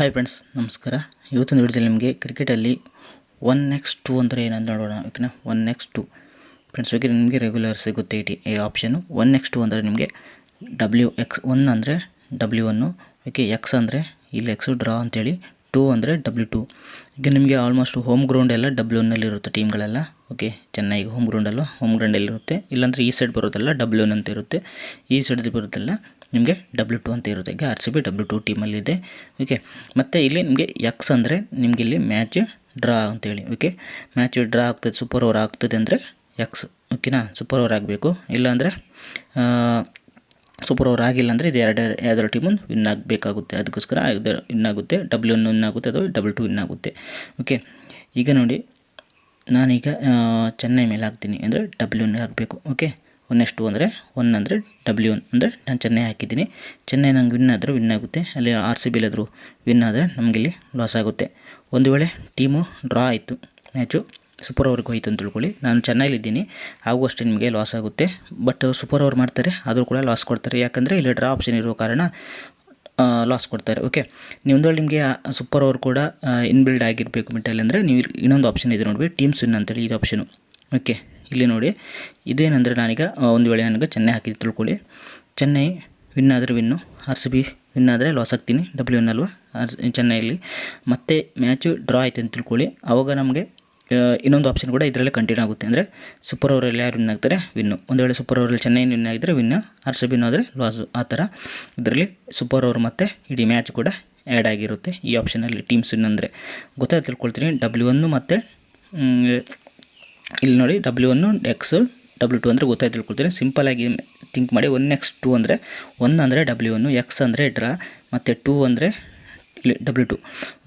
Hi friends, ನಮಸ್ಕಾರ. ಇವತ್ತಿನ ವಿಡಿಯೋದಲ್ಲಿ ನಿಮಗೆ ಕ್ರಿಕೆಟಲ್ಲಿ 1x2 ಅಂದರೆ ಏನಂತ ನೋಡೋಣ. ಓಕೆನಾ, 1x2 ಫ್ರೆಂಡ್ಸ್. ಓಕೆ, ನಿಮಗೆ ರೆಗ್ಯುಲರ್ ಸಿಗುತ್ತೆ ಈ ಆಪ್ಷನು. 1x2 ಅಂದರೆ ನಿಮಗೆ WX1 ಅಂದರೆ W1, ಓಕೆ, ಎಕ್ಸ್ ಅಂದರೆ ಇಲ್ಲಿ ಎಕ್ಸು ಡ್ರಾ ಅಂತೇಳಿ, 2 ಅಂದರೆ W2. ಈಗ ನಿಮಗೆ ಆಲ್ಮೋಸ್ಟ್ ಹೋಮ್ ಗ್ರೌಂಡ್ ಎಲ್ಲ W1 ಇರುತ್ತೆ ಟೀಮ್ಗಳೆಲ್ಲ. ಓಕೆ, ಚೆನ್ನೈಗೆ ಹೋಮ್ ಗ್ರೌಂಡಲ್ಲಿರುತ್ತೆ. ಇಲ್ಲಾಂದರೆ ಈ ಸೈಡ್ ಬರೋದೆಲ್ಲ W1 ಅಂತ ಇರುತ್ತೆ, ಈ ಸೈಡ್ ಬರೋದೆಲ್ಲ ನಿಮಗೆ W2 ಅಂತ ಇರುತ್ತೆ. ಈಗ RCB W2 ಟೀಮಲ್ಲಿದೆ. ಓಕೆ, ಮತ್ತು ಇಲ್ಲಿ ನಿಮಗೆ ಎಕ್ಸ್ ಅಂದರೆ ನಿಮಗೆ ಇಲ್ಲಿ ಮ್ಯಾಚ್ ಡ್ರಾ ಅಂತೇಳಿ. ಓಕೆ, ಮ್ಯಾಚ್ ಡ್ರಾ ಆಗ್ತದೆ, ಸೂಪರ್ ಓವರ್ ಆಗ್ತದೆ ಅಂದರೆ ಎಕ್ಸ್. ಓಕೆನಾ, ಸೂಪರ್ ಓವರ್ ಆಗಬೇಕು. ಇಲ್ಲಾಂದರೆ ಸೂಪರ್ ಓವರ್ ಆಗಿಲ್ಲ ಅಂದರೆ ಇದು ಯಾವ್ದಾರು ಟೀಮೊಂದು ವಿನ್ ಆಗಬೇಕಾಗುತ್ತೆ. ಅದಕ್ಕೋಸ್ಕರ ಇದು ವಿನ್ ಆಗುತ್ತೆ, W1 ವಿನ್ ಆಗುತ್ತೆ, ಅಥವಾ W2 ವಿನ್ ಆಗುತ್ತೆ. ಓಕೆ, ಈಗ ನೋಡಿ, ನಾನೀಗ ಚೆನ್ನೈ ಮೇಲೆ ಹಾಕ್ತೀನಿ ಅಂದರೆ W1 ಹಾಕಬೇಕು. ಓಕೆ, 1x2 ಅಂದರೆ 1 ಅಂದರೆ W1 ಅಂದರೆ ನಾನು ಚೆನ್ನೈ ಹಾಕಿದ್ದೀನಿ. ಚೆನ್ನೈ ನಂಗೆ ವಿನ್ ಆದರೆ ವಿನ್ ಆಗುತ್ತೆ, ಅಲ್ಲಿ RCB ಎಲ್ಲಾದರೂ ವಿನ್ ಆದರೆ ನಮಗಿಲ್ಲಿ ಲಾಸ್ ಆಗುತ್ತೆ. ಒಂದು ವೇಳೆ ಟೀಮು ಡ್ರಾ ಆಯಿತು, ಮ್ಯಾಚು ಸೂಪರ್ ಓವರ್ಗೆ ಹೋಯ್ತು ಅಂತ ತಿಳ್ಕೊಳ್ಳಿ, ನಾನು ಚೆನ್ನೈಲಿದ್ದೀನಿ, ಹಾಗೂ ಅಷ್ಟೇ ನಿಮಗೆ ಲಾಸ್ ಆಗುತ್ತೆ. ಬಟ್ ಸೂಪರ್ ಓವರ್ ಮಾಡ್ತಾರೆ, ಆದರೂ ಕೂಡ ಲಾಸ್ ಕೊಡ್ತಾರೆ. ಯಾಕಂದರೆ ಇಲ್ಲಿ ಡ್ರಾ ಆಪ್ಷನ್ ಇರೋ ಕಾರಣ ಲಾಸ್ ಕೊಡ್ತಾರೆ. ಓಕೆ, ನೀವು ಒಂದು ವೇಳೆ ನಿಮಗೆ ಸೂಪರ್ ಓವರ್ ಕೂಡ ಇನ್ಬಿಲ್ಡ್ ಆಗಿರಬೇಕು ಮಿಟ್ಟಲ್ಲಿ ಅಂದರೆ ನೀವು ಇನ್ನೊಂದು ಆಪ್ಷನ್ ಇದೆ ನೋಡಿ, ಟೀಮ್ಸ್ ವಿನ್ ಅಂತೇಳಿ ಇದು ಆಪ್ಷನು. ಓಕೆ, ಇಲ್ಲಿ ನೋಡಿ, ಇದೇನೆಂದರೆ ನಾನೀಗ ಒಂದು ವೇಳೆ ನನಗೆ ಚೆನ್ನೈ ಹಾಕಿದ್ದು ತಿಳ್ಕೊಳ್ಳಿ, ಚೆನ್ನೈ ವಿನ್ ಆದರೆ ವಿನ್ನು, RCB ವಿನ್ ಆದರೆ ಲಾಸ್ ಆಗ್ತೀನಿ, W1 ಅಲ್ವಾ ಚೆನ್ನೈಯಲ್ಲಿ. ಮತ್ತು ಮ್ಯಾಚು ಡ್ರಾ ಆಯ್ತು ಅಂತ ತಿಳ್ಕೊಳ್ಳಿ, ಆವಾಗ ನಮಗೆ ಇನ್ನೊಂದು ಆಪ್ಷನ್ ಕೂಡ ಇದರಲ್ಲೇ ಕಂಟಿನ್ಯೂ ಆಗುತ್ತೆ. ಅಂದರೆ ಸೂಪರ್ ಓವರಲ್ಲಿ ಯಾರು ವಿನ್ ಆಗ್ತಾರೆ ವಿನ್ನು. ಒಂದು ವೇಳೆ ಸೂಪರ್ ಓವರಲ್ಲಿ ಚೆನ್ನೈ ವಿನ್ ಆಗಿದ್ದರೆ ವಿನ್ನು, RCB ಆದರೆ ಲಾಸು. ಆ ಥರ ಇದರಲ್ಲಿ ಸೂಪರ್ ಓವರ್ ಮತ್ತು ಇಡೀ ಮ್ಯಾಚ್ ಕೂಡ ಆ್ಯಡ್ ಆಗಿರುತ್ತೆ ಈ ಆಪ್ಷನಲ್ಲಿ. ಟೀಮ್ಸ್ ವಿನ್ ಅಂದರೆ ಗೊತ್ತಾಗಿ ತಿಳ್ಕೊಳ್ತೀನಿ. W1 ಮತ್ತು ಇಲ್ಲಿ ನೋಡಿ, W1 ಎಕ್ಸ್, W2 ಅಂದರೆ ಗೊತ್ತಾಗಿ ತಿಳ್ಕೊಳ್ತೀನಿ. ಸಿಂಪಲಾಗಿ ಥಿಂಕ್ ಮಾಡಿ. 1x2 ಅಂದರೆ 1 ಅಂದರೆ W1, ಎಕ್ಸ್ ಅಂದರೆ ಡ್ರಾ, ಮತ್ತು 2 ಅಂದರೆ W2.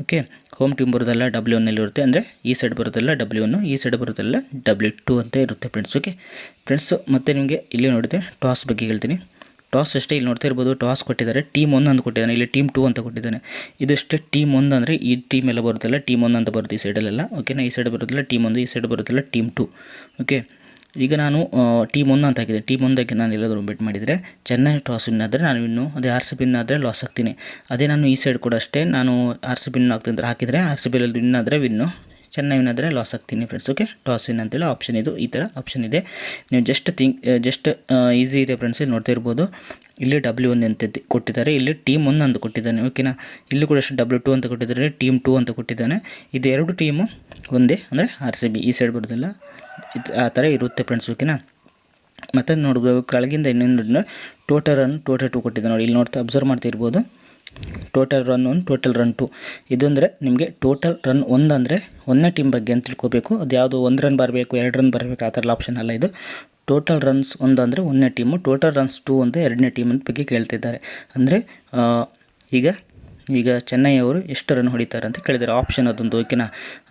Okay, home team ಬರೋದೆಲ್ಲ W1 ಇರುತ್ತೆ, ಅಂದರೆ ಈ ಸೈಡ್ ಬರೋದೆಲ್ಲ W1, ಈ ಸೈಡ್ ಬರೋದೆಲ್ಲ W2 ಅಂತ ಇರುತ್ತೆ ಫ್ರೆಂಡ್ಸ್. ಓಕೆ ಫ್ರೆಂಡ್ಸು, ಮತ್ತು ನಿಮಗೆ ಇಲ್ಲಿ ನೋಡಿದೆ ಟಾಸ್ ಬಗ್ಗೆ ಹೇಳ್ತೀನಿ. ಟಾಸ್ ಅಷ್ಟೇ, ಇಲ್ಲಿ ನೋಡ್ತಾ ಇರ್ಬೋದು, ಟಾಸ್ ಕೊಟ್ಟಿದ್ದಾರೆ, ಟೀಮ್ 1 ಅಂತ ಕೊಟ್ಟಿದ್ದಾನೆ, ಇಲ್ಲಿ ಟೀಮ್ 2 ಅಂತ ಕೊಟ್ಟಿದ್ದಾನೆ. ಇದಷ್ಟೇ ಟೀಮ್ 1 ಅಂದರೆ ಈ ಟೀಮ್ ಎಲ್ಲ ಬರುತ್ತಲ್ಲ, ಟೀಮ್ 1 ಅಂತ ಬರುತ್ತೆ ಈ ಸೈಡಲ್ಲೆಲ್ಲ. ಓಕೆನಾ, ಈ ಸೈಡ್ ಬರೋದಿಲ್ಲ ಟೀಮ್ 1, ಈ ಸೈಡ್ ಬರುತ್ತಲ್ಲ ಟೀಮ್ 2. ಓಕೆ, ಈಗ ನಾನು ಟೀಮ್ 1 ಅಂತ ಹಾಕಿದೆ. ಟೀಮ್ 1ಕ್ಕೆ ನಾನು ಎಲ್ಲಾದರೂ ಬೆಟ್ ಮಾಡಿದರೆ ಚೆನ್ನೈ ಟಾಸ್ ವಿನ್ ಆದರೆ ನಾನು ವಿನ್ನು, ಅದೇ RCB ವಿನ್ ಆದರೆ ಲಾಸ್ ಆಗ್ತೀನಿ. ಅದೇ ನಾನು ಈ ಸೈಡ್ ಕೂಡ ಅಷ್ಟೇ, ನಾನು RCB ವಿನ್ ಆಗ್ತೀನಿ ಹಾಕಿದರೆ RCB ಅಲ್ಲಿ ವಿನ್ ಆದರೆ ವಿನ್ನು, ಚೆನ್ನೈ ವಿನ್ ಆದರೆ ಲಾಸ್ ಆಗ್ತೀನಿ ಫ್ರೆಂಡ್ಸ್. ಓಕೆ, ಟಾಸ್ ವಿನ್ ಅಂತೇಳಿ ಆಪ್ಷನ್ ಇದು, ಈ ಥರ ಆಪ್ಷನ್ ಇದೆ. ನೀವು ಜಸ್ಟ್ ಈಸಿ ಇದೆ ಫ್ರೆಂಡ್ಸ್. ಇಲ್ಲಿ ನೋಡ್ತಾ ಇರ್ಬೋದು, ಇಲ್ಲಿ W1 ಅಂತ ಕೊಟ್ಟಿದ್ದಾರೆ, ಇಲ್ಲಿ ಟೀಮ್ 1 ಅಂತ ಕೊಟ್ಟಿದ್ದಾನೆ. ಓಕೆನಾ, ಇಲ್ಲಿ ಕೂಡ ಅಷ್ಟು W2 ಅಂತ ಕೊಟ್ಟಿದ್ದಾರೆ, ಟೀಮ್ 2 ಅಂತ ಕೊಟ್ಟಿದ್ದಾನೆ. ಇದು ಎರಡು ಟೀಮು ಒಂದೇ, ಅಂದರೆ RCB ಈ ಸೈಡ್ ಬರೋದಿಲ್ಲ, ಆ ಥರ ಇರುತ್ತೆ ಫ್ರೆಂಡ್ಸ್. ಓಕೆನಾ, ಮತ್ತು ನೋಡ್ಬೋದು ಕೆಳಗಿಂದ ಇನ್ನೊಂದು ಟೋಟಲ್ ರನ್, ಟೋಟಲ್ 2 ಕೊಟ್ಟಿದ್ದೆ ನೋಡಿ. ಇಲ್ಲಿ ನೋಡ್ತಾ ಅಬ್ಸರ್ವ್ ಮಾಡ್ತಾ ಇರ್ಬೋದು, ಟೋಟಲ್ ರನ್ 1, ಟೋಟಲ್ ರನ್ 2. ಇದು ಅಂದರೆ ನಿಮಗೆ ಟೋಟಲ್ ರನ್ 1 ಅಂದರೆ ಒಂದನೇ ಟೀಮ್ ಬಗ್ಗೆ ಅಂತ ತಿಳ್ಕೊಬೇಕು. ಅದು ಯಾವುದು 1 ರನ್ ಬರಬೇಕು, 2 ರನ್ ಬರಬೇಕು, ಆ ಥರ ಆಪ್ಷನ್ ಅಲ್ಲ ಇದು. ಟೋಟಲ್ ರನ್ಸ್ 1 ಅಂದರೆ ಒಂದನೇ ಟೀಮು, ಟೋಟಲ್ ರನ್ಸ್ 2 ಅಂದರೆ ಎರಡನೇ ಟೀಮ್ ಅಂತ ಬಗ್ಗೆ ಕೇಳ್ತಿದ್ದಾರೆ. ಅಂದರೆ ಈಗ ಚೆನ್ನೈ ಅವರು ಎಷ್ಟು ರನ್ ಹೊಡಿತಾರೆ ಅಂತ ಕೇಳಿದ್ದಾರೆ. ಆಪ್ಷನ್ ಅದೊಂದು. ಓಕೆನಾ,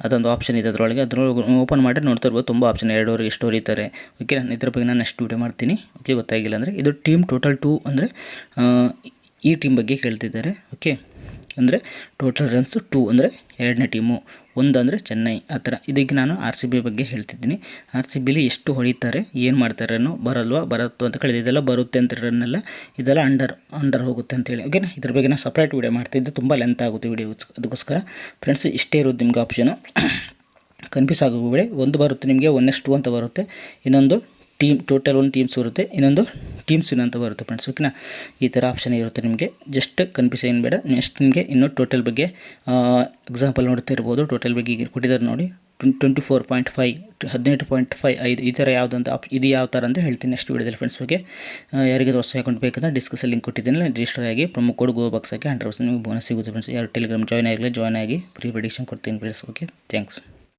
ಅದೊಂದು ಆಪ್ಷನ್ ಇದೆ ಅದರೊಳಗೆ. ಅದ್ರೊಳಗೆ ಓಪನ್ ಮಾಡಿ ನೋಡ್ತಾ ಇರ್ಬೋದು, ತುಂಬ ಆಪ್ಷನ್, 2 ಓವರ್ಗೆ ಎಷ್ಟು ಹೊಡಿತಾರೆ. ಓಕೆ, ಇದ್ರ ಬಗ್ಗೆ ನಾನು ನೆಕ್ಸ್ಟ್ ವಿಡಿಯೋ ಮಾಡ್ತೀನಿ. ಓಕೆ, ಗೊತ್ತಾಗಿಲ್ಲ ಅಂದರೆ ಇದು ಟೀಮ್ ಟೋಟಲ್ 2 ಅಂದರೆ ಈ ಟೀಮ್ ಬಗ್ಗೆ ಕೇಳ್ತಿದ್ದಾರೆ. ಓಕೆ, ಅಂದರೆ ಟೋಟಲ್ ರನ್ಸ್ 2 ಅಂದರೆ ಎರಡನೇ ಟೀಮು, 1 ಅಂದರೆ ಚೆನ್ನೈ, ಆ ಥರ. ಇದಕ್ಕೆ ನಾನು RCB ಬಗ್ಗೆ ಹೇಳ್ತಿದ್ದೀನಿ. RCBಲಿ ಎಷ್ಟು ಹೊಡಿತಾರೆ, ಏನು ಮಾಡ್ತಾರೆ, ರನ್ನು ಬರುತ್ತೋ ಅಂತ ಕೇಳಿದೆ. ಇದೆಲ್ಲ ಬರುತ್ತೆ ಅಂತ ರನ್ನೆಲ್ಲ, ಇದೆಲ್ಲ ಅಂಡರ್ ಹೋಗುತ್ತೆ ಅಂತೇಳಿ. ಓಕೆನಾ, ಇದ್ರ ಬಗ್ಗೆ ನಾನು ಸಪ್ರೇಟ್ ವೀಡಿಯೋ ಮಾಡ್ತಿದ್ದೆ, ತುಂಬ ಲೆಂತ್ ಆಗುತ್ತೆ ವೀಡಿಯೋ. ಅದಕ್ಕೋಸ್ಕರ ಫ್ರೆಂಡ್ಸ್ ಇಷ್ಟೇ ಇರೋದು ನಿಮ್ಗೆ ಆಪ್ಷನು. ಕನ್ಫ್ಯೂಸ್ ಆಗೋಬೇಡಿ. ಒಂದು ಬರುತ್ತೆ ನಿಮಗೆ 1x2 ಅಂತ ಬರುತ್ತೆ, ಇನ್ನೊಂದು ಟೀಮ್ ಟೋಟಲ್ 1 ಟೀಮ್ಸ್ ಬರುತ್ತೆ, ಇನ್ನೊಂದು ಟೀಮ್ಸ್ ವಿನ್ ಅಂತ ಬರುತ್ತೆ ಫ್ರೆಂಡ್ಸ್. ಓಕೆನಾ, ಈ ಥರ ಆಪ್ಷನ್ ಇರುತ್ತೆ ನಿಮಗೆ. ಜಸ್ಟ್ ಕನ್ಫ್ಯೂಷನ್ ಬೇಡ. ನೆಕ್ಸ್ಟ್ ನಿಮಗೆ ಇನ್ನೂ ಟೋಟಲ್ ಬಗ್ಗೆ ಎಕ್ಸಾಂಪಲ್ ನೋಡ್ತಾ ಇರ್ಬೋದು. ಟೋಟಲ್ ಬಗ್ಗೆ ಈಗ ಕೊಟ್ಟಿದ್ದಾರೆ ನೋಡಿ, 24.5, 18.55, ಈ ಥರ ಯಾವುದಂತ ಇದು ಯಾವ ಥರ ಅಂತ ಹೇಳ್ತೀನಿ ನೆಕ್ಸ್ಟ್ ವೀಡಿಯೋದಲ್ಲಿ ಫ್ರೆಂಡ್ಸ್. ಓಕೆ, ಯಾರಿಗೆ ಹೊಸ ಅಕೌಂಟ್ ಬೇಕಂದ್ರೆ ಡಿಸ್ಕಸಲ್ಲಿ ಲಿಂಕ್ ಕೊಟ್ಟಿದ್ದೀನಿ, ರಿಜಿಸ್ಟರ್ ಆಗಿ ಪ್ರೊಮೋ ಕೋಡ್ GoBucks ಹಾಕಿ 100% ನಿಮಗೆ ಬೋನಸ್ ಸಿಗುತ್ತೆ ಫ್ರೆಂಡ್ಸ್. ಯಾರು ಟೆಲಿಗ್ರಾಮ್ ಜಾಯ್ನ್ ಆಗಿ ಫ್ರೀ ಪ್ರೆಡಿಕ್ಷನ್ ಕೊಡ್ತೀನಿ ಫ್ರೆಂಡ್ಸ್. Okay, thanks.